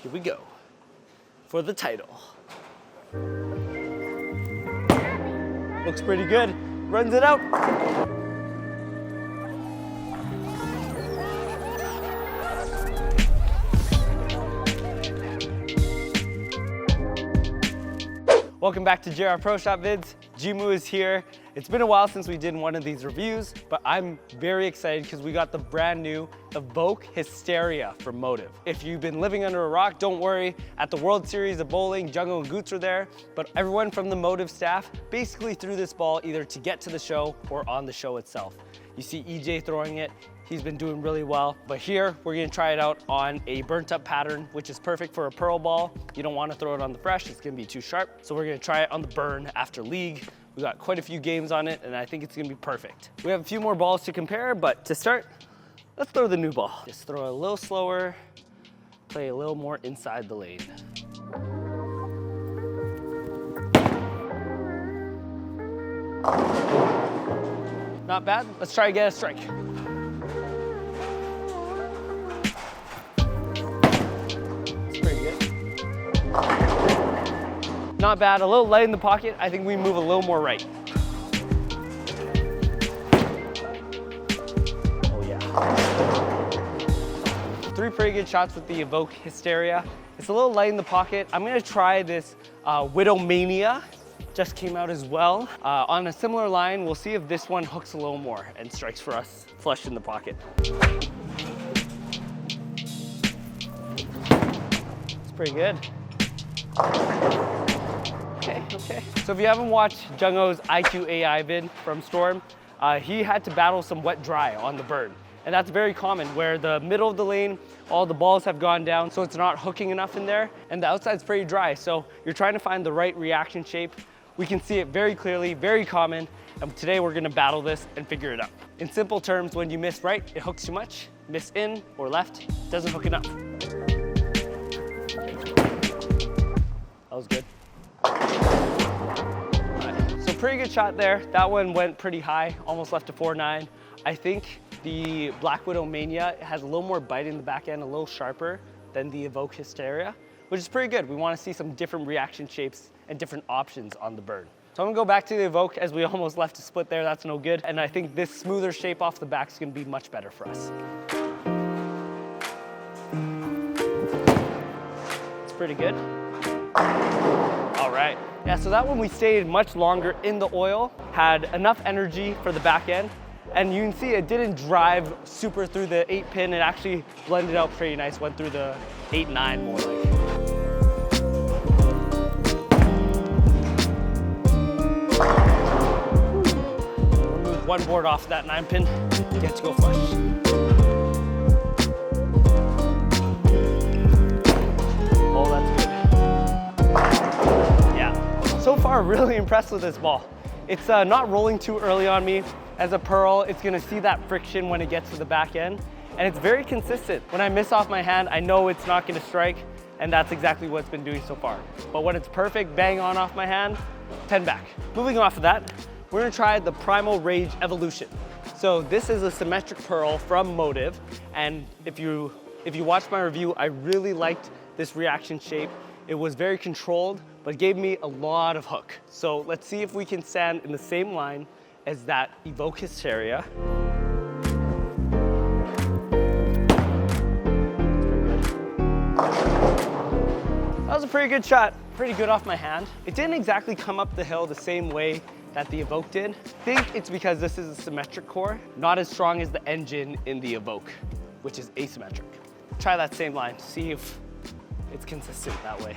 Here we go for the title. Looks pretty good. Runs it out. Welcome back to JR Pro Shop Vids. Jimoo is here. It's been a while since we did one of these reviews, but I'm very excited because we got the brand new Evoke Hysteria from Motiv. If you've been living under a rock, don't worry. At the World Series of Bowling, Jungle and Goots were there, but everyone from the Motiv staff basically threw this ball either to get to the show or on the show itself. You see EJ throwing it. He's been doing really well, but here we're gonna try it out on a burnt up pattern, which is perfect for a pearl ball. You don't wanna throw it on the fresh, it's gonna be too sharp. So we're gonna try it on the burn after league. We got quite a few games on it, and I think it's gonna be perfect. We have a few more balls to compare, but to start, let's throw the new ball. Just throw it a little slower, play a little more inside the lane. Not bad, let's try to get a strike. Not bad, a little light in the pocket. I think we move a little more right. Oh yeah. 3 pretty good shots with the Evoke Hysteria. It's a little light in the pocket. I'm gonna try this Widow Mania. Just came out as well. On a similar line, we'll see if this one hooks a little more and strikes for us flush in the pocket. It's pretty good. Okay. So if you haven't watched Jungo's IQ AI vid from Storm, he had to battle some wet dry on the burn. And that's very common where the middle of the lane, all the balls have gone down, so it's not hooking enough in there, and the outside's pretty dry. So you're trying to find the right reaction shape. We can see it very clearly, very common, and today we're gonna battle this and figure it out. In simple terms, when you miss right, it hooks too much. Miss in or left, doesn't hook enough. That was good. So pretty good shot there. That one went pretty high, almost left to 4.9. I think the Black Widow Mania has a little more bite in the back end, a little sharper than the Evoke Hysteria, which is pretty good. We want to see some different reaction shapes and different options on the burn. So I'm gonna go back to the Evoke as we almost left a split there. That's no good. And I think this smoother shape off the back is gonna be much better for us. It's pretty good. All right. Yeah, so that one we stayed much longer in the oil, had enough energy for the back end, and you can see it didn't drive super through the 8 pin. It actually blended out pretty nice, went through the 8-9 more like. Move one board off that 9 pin, get to go flush. Oh, that's good. So far, really impressed with this ball. It's not rolling too early on me. As a pearl, it's gonna see that friction when it gets to the back end, and it's very consistent. When I miss off my hand, I know it's not gonna strike, and that's exactly what it's been doing so far. But when it's perfect, bang on off my hand, 10 back. Moving off of that, we're gonna try the Primal Rage Evolution. So this is a symmetric pearl from Motiv, and if you watched my review, I really liked this reaction shape. It was very controlled, but gave me a lot of hook. So let's see if we can stand in the same line as that Evoke Hysteria. That was a pretty good shot, pretty good off my hand. It didn't exactly come up the hill the same way that the Evoke did. I think it's because this is a symmetric core, not as strong as the engine in the Evoke, which is asymmetric. Try that same line, see if it's consistent that way.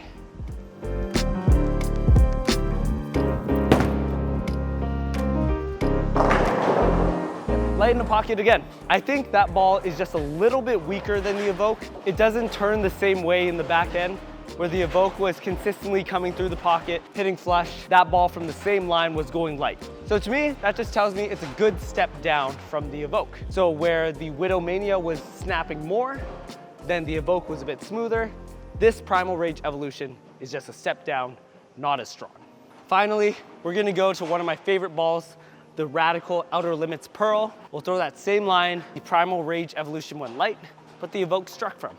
Light in the pocket again. I think that ball is just a little bit weaker than the Evoke. It doesn't turn the same way in the back end, where the Evoke was consistently coming through the pocket, hitting flush. That ball from the same line was going light. So to me, that just tells me it's a good step down from the Evoke. So where the Widow Mania was snapping more, then the Evoke was a bit smoother. This Primal Rage Evolution is just a step down, not as strong. Finally, we're gonna go to one of my favorite balls, the Radical Outer Limits Pearl. We'll throw that same line. The Primal Rage Evolution went light, but the Evoke struck from.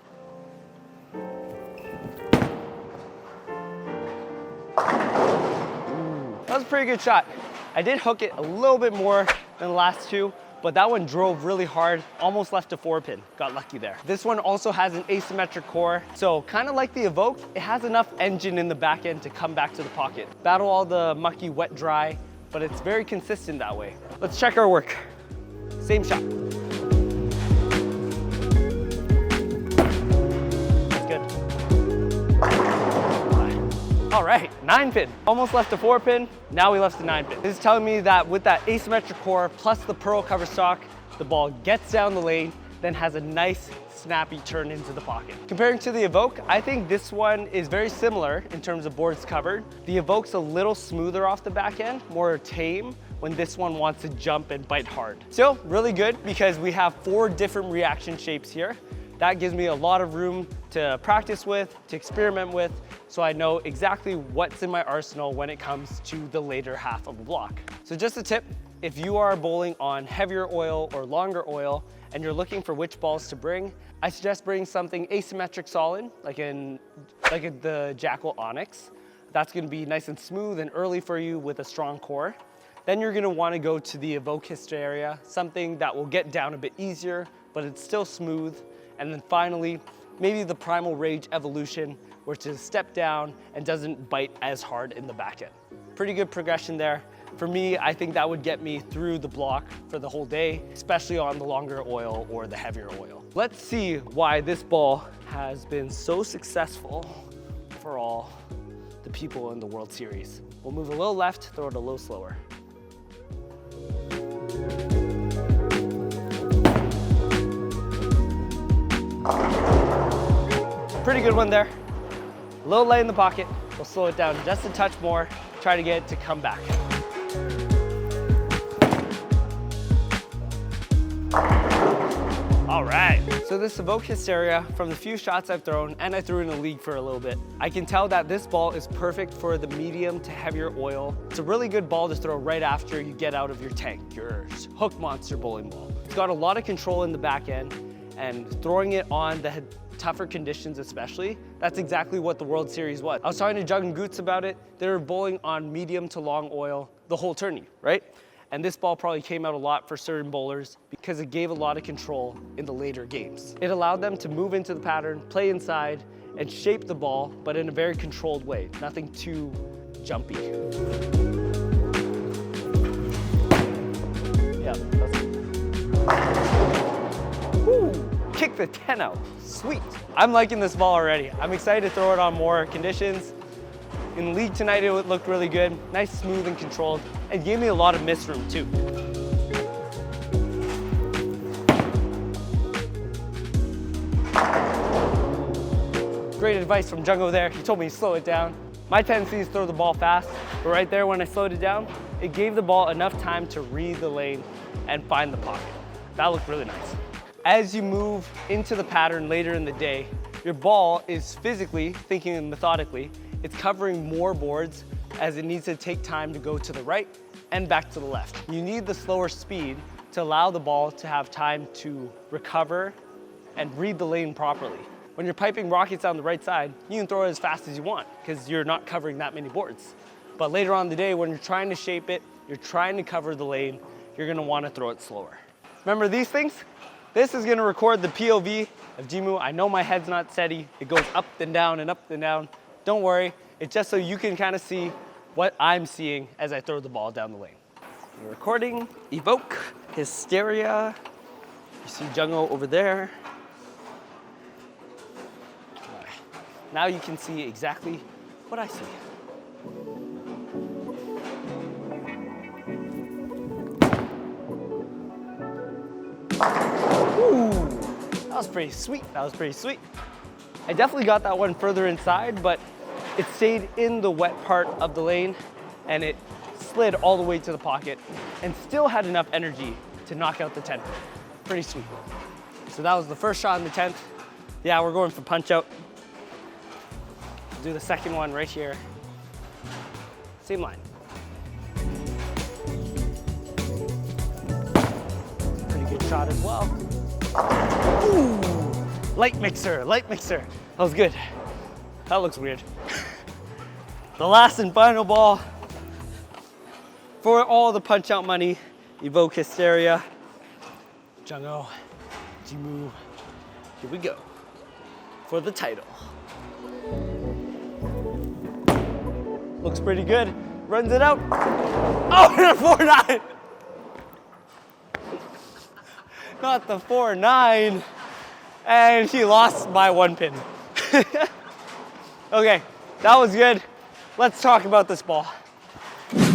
was a pretty good shot. I did hook it a little bit more than the last two, but that one drove really hard, almost left a 4-pin. Got lucky there. This one also has an asymmetric core, so kind of like the Evoke, it has enough engine in the back end to come back to the pocket. Battle all the mucky, wet, dry, but it's very consistent that way. Let's check our work. Same shot. That's good. All right, 9-pin. Almost left a 4-pin, now we left a 9-pin. This is telling me that with that asymmetric core plus the pearl cover stock, the ball gets down the lane, then has a nice snappy turn into the pocket. Comparing to the Evoke, I think this one is very similar in terms of boards covered. The Evoke's a little smoother off the back end, more tame, when this one wants to jump and bite hard. Still really good because we have 4 different reaction shapes here. That gives me a lot of room to practice with, to experiment with, so I know exactly what's in my arsenal when it comes to the later half of the block. So just a tip, if you are bowling on heavier oil or longer oil and you're looking for which balls to bring, I suggest bringing something asymmetric solid, like the Jackal Onyx. That's gonna be nice and smooth and early for you with a strong core. Then you're gonna wanna go to the Evoke Hysteria, something that will get down a bit easier, but it's still smooth. And then finally, maybe the Primal Rage Evolution, which is a step down and doesn't bite as hard in the back end. Pretty good progression there. For me, I think that would get me through the block for the whole day, especially on the longer oil or the heavier oil. Let's see why this ball has been so successful for all the people in the World Series. We'll move a little left, throw it a little slower. Pretty good one there. A little light in the pocket. We'll slow it down just a touch more. Try to get it to come back. All right. So this Evoke Hysteria, from the few shots I've thrown, and I threw in the league for a little bit, I can tell that this ball is perfect for the medium to heavier oil. It's a really good ball to throw right after you get out of your tank, your hook monster bowling ball. It's got a lot of control in the back end, and throwing it on the tougher conditions especially, that's exactly what the World Series was. I was talking to Jug and Goots about it. They were bowling on medium to long oil the whole tourney, right? And this ball probably came out a lot for certain bowlers because it gave a lot of control in the later games. It allowed them to move into the pattern, play inside, and shape the ball, but in a very controlled way, nothing too jumpy. Yeah, that's Woo! Kick the 10 out, sweet. I'm liking this ball already. I'm excited to throw it on more conditions. In the league tonight, it looked really good. Nice, smooth, and controlled. It gave me a lot of miss room too. Great advice from Jungo there. He told me to slow it down. My tendency is throw the ball fast, but right there when I slowed it down, it gave the ball enough time to read the lane and find the pocket. That looked really nice. As you move into the pattern later in the day, your ball is physically, thinking methodically, it's covering more boards as it needs to take time to go to the right and back to the left. You need the slower speed to allow the ball to have time to recover and read the lane properly. When you're piping rockets down the right side, you can throw it as fast as you want because you're not covering that many boards. But later on in the day, when you're trying to shape it, you're trying to cover the lane, you're gonna wanna throw it slower. Remember these things? This is gonna record the POV of Jimoo. I know my head's not steady. It goes up and down and up and down. Don't worry, it's just so you can kind of see what I'm seeing as I throw the ball down the lane. We're recording Evoke Hysteria. You see Jungo over there. Now you can see exactly what I see. Ooh, that was pretty sweet. That was pretty sweet. I definitely got that one further inside, but it stayed in the wet part of the lane and it slid all the way to the pocket and still had enough energy to knock out the 10th. Pretty sweet. So that was the first shot in the 10th. Yeah, we're going for punch out. We'll do the second one right here. Same line. Pretty good shot as well. Ooh, light mixer, light mixer. That was good. That looks weird. The last and final ball. For all the punch out money, Evoke Hysteria, Jimoo, here we go for the title. Looks pretty good, runs it out. Oh, and a 4-9. Not the 4-9. And he lost by 1 pin. Okay, that was good. Let's talk about this ball.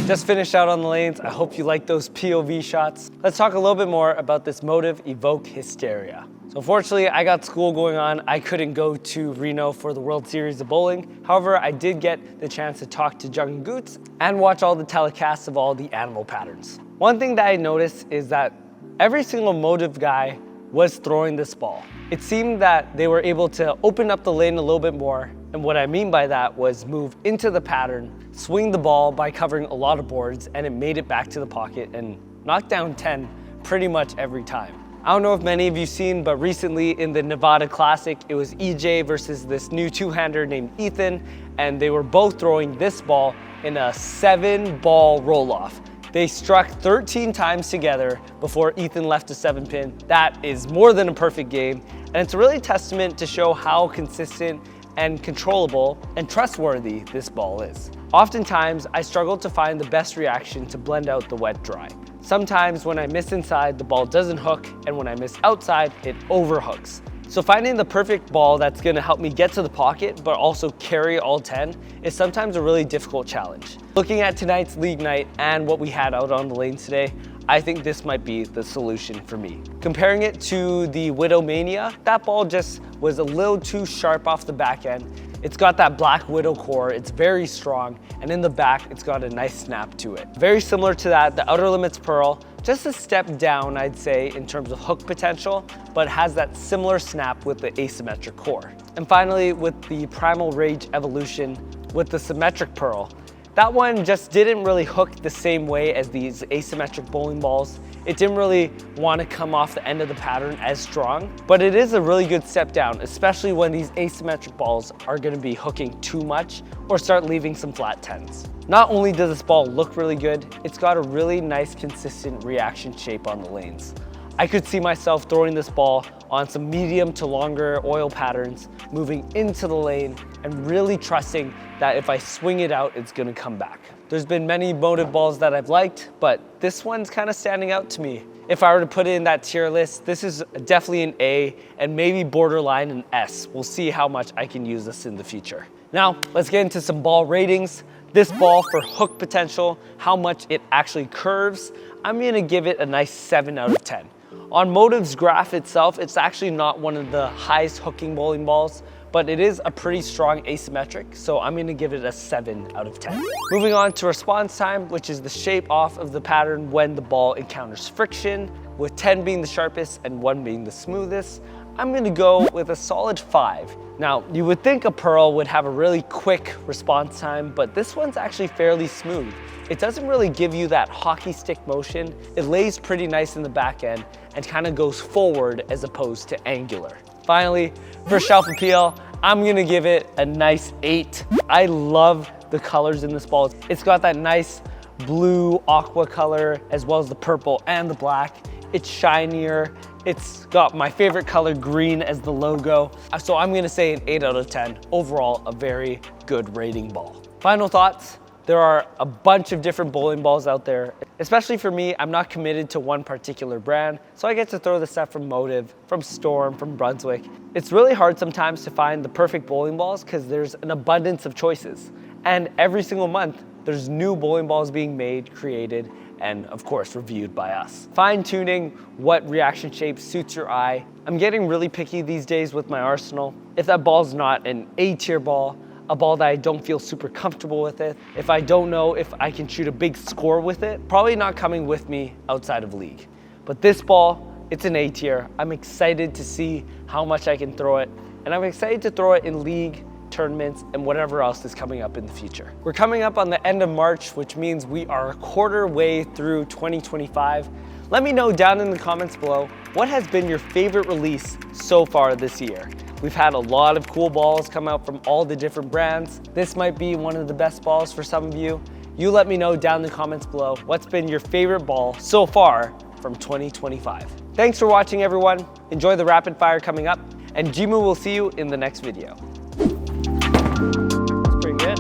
Just finished out on the lanes. I hope you like those POV shots. Let's talk a little bit more about this Motiv Evoke Hysteria. So unfortunately, I got school going on. I couldn't go to Reno for the World Series of Bowling. However, I did get the chance to talk to Jung and Goots and watch all the telecasts of all the animal patterns. One thing that I noticed is that every single Motiv guy was throwing this ball. It seemed that they were able to open up the lane a little bit more. And what I mean by that was move into the pattern, swing the ball by covering a lot of boards, and it made it back to the pocket and knocked down 10 pretty much every time. I don't know if many of you seen, but recently in the Nevada Classic, it was EJ versus this new two-hander named Ethan, and they were both throwing this ball in a 7-ball roll-off. They struck 13 times together before Ethan left a 7-pin. That is more than a perfect game, and it's really a testament to show how consistent and controllable and trustworthy this ball is. Oftentimes, I struggle to find the best reaction to blend out the wet dry. Sometimes when I miss inside, the ball doesn't hook, and when I miss outside, it overhooks. So finding the perfect ball that's gonna help me get to the pocket, but also carry all 10 is sometimes a really difficult challenge. Looking at tonight's league night and what we had out on the lanes today, I think this might be the solution for me. Comparing it to the Widowmania, that ball just was a little too sharp off the back end. It's got that black Widow core, it's very strong, and in the back, it's got a nice snap to it. Very similar to that, the Outer Limits Pearl, just a step down, I'd say, in terms of hook potential, but has that similar snap with the asymmetric core. And finally, with the Primal Rage Evolution with the Symmetric Pearl, that one just didn't really hook the same way as these asymmetric bowling balls. It didn't really want to come off the end of the pattern as strong, but it is a really good step down, especially when these asymmetric balls are going to be hooking too much or start leaving some flat 10s. Not only does this ball look really good, it's got a really nice consistent reaction shape on the lanes. I could see myself throwing this ball on some medium to longer oil patterns, moving into the lane, and really trusting that if I swing it out, it's gonna come back. There's been many Motiv balls that I've liked, but this one's kind of standing out to me. If I were to put it in that tier list, this is definitely an A and maybe borderline an S. We'll see how much I can use this in the future. Now, let's get into some ball ratings. This ball for hook potential, how much it actually curves, I'm gonna give it a nice 7 out of 10. On Motiv's graph itself, it's actually not one of the highest hooking bowling balls, but it is a pretty strong asymmetric, so I'm gonna give it a 7 out of 10. Moving on to response time, which is the shape off of the pattern when the ball encounters friction, with 10 being the sharpest and 1 being the smoothest, I'm gonna go with a solid 5. Now, you would think a Pearl would have a really quick response time, but this one's actually fairly smooth. It doesn't really give you that hockey stick motion. It lays pretty nice in the back end and kind of goes forward as opposed to angular. Finally, for shelf appeal, I'm gonna give it a nice 8. I love the colors in this ball. It's got that nice blue aqua color as well as the purple and the black. It's shinier. It's got my favorite color, green, as the logo. So I'm gonna say an 8 out of 10. Overall, a very good rating ball. Final thoughts. There are a bunch of different bowling balls out there. Especially for me, I'm not committed to one particular brand, so I get to throw the stuff from Motiv, from Storm, from Brunswick. It's really hard sometimes to find the perfect bowling balls because there's an abundance of choices. And every single month, there's new bowling balls being made, created, and of course reviewed by us. Fine-tuning what reaction shape suits your eye. I'm getting really picky these days with my arsenal. If that ball's not an A-tier ball, a ball that I don't feel super comfortable with it, if I don't know if I can shoot a big score with it, probably not coming with me outside of league. But this ball, it's an A-tier. I'm excited to see how much I can throw it, and I'm excited to throw it in league, tournaments, and whatever else is coming up in the future. We're coming up on the end of March, which means we are a quarter way through 2025. Let me know down in the comments below, what has been your favorite release so far this year? We've had a lot of cool balls come out from all the different brands. This might be one of the best balls for some of you. You let me know down in the comments below what's been your favorite ball so far from 2025. Thanks for watching, everyone. Enjoy the rapid fire coming up, and Jimoo will see you in the next video. That's pretty good.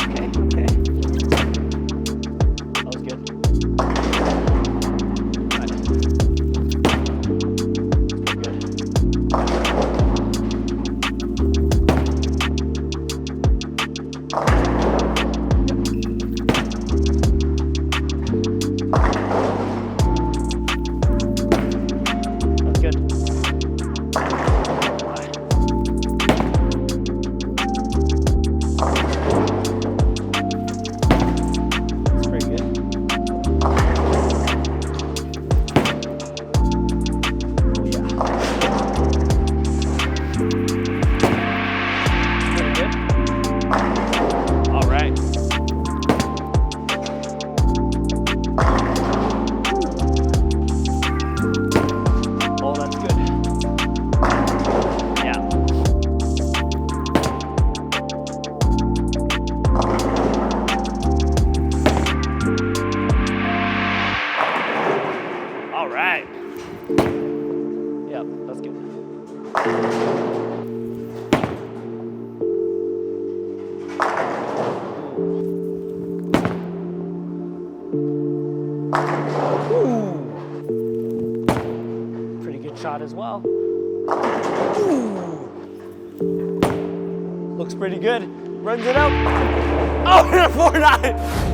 Okay. That was good. Yep, that's good. Ooh. Pretty good shot as well. Ooh. Looks pretty good. Runs it up. Oh, hit a 4-9.